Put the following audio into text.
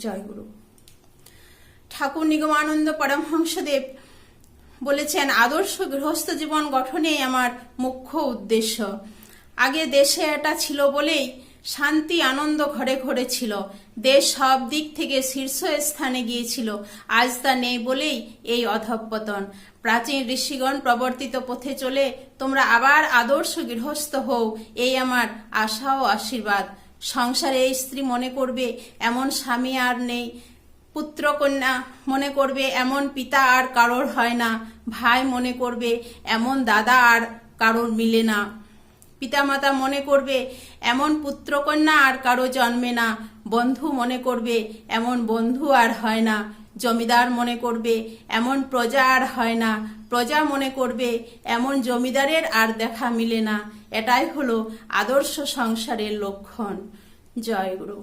জয় গুরু। ঠাকুর নিগমানন্দ পরমহংসদেব বলেছেন, আদর্শ গৃহস্থ জীবন গঠনেই আমার মুখ্য উদ্দেশ্য। আগে দেশে এটা ছিল বলেই শান্তি আনন্দ ঘরে ঘরে ছিল, দেশ সব দিক থেকে শীর্ষস্থানে গিয়েছিল। আজ তা নেই বলেই এই অধঃপতন। প্রাচীন ঋষিগণ প্রবর্তিত পথে চলে তোমরা আবার আদর্শ গৃহস্থ হও, এই আমার আশা ও আশীর্বাদ। সংসারে এই স্ত্রী মনে করবে এমন স্বামী আর নেই, পুত্র কন্যা মনে করবে এমন পিতা আর কারোর হয় না, ভাই মনে করবে এমন দাদা আর কারোর মিলে না, পিতামাতা মনে করবে এমন পুত্র কন্যা আর কারো জন্মে না, বন্ধু মনে করবে এমন বন্ধু আর হয় না, জমিদার মনে করবে এমন প্রজা আর হয় না, প্রজা মনে করবে এমন জমিদারের আর দেখা মিলে না। এটাই হলো আদর্শ সংসারের লক্ষণ। জয় গুরু।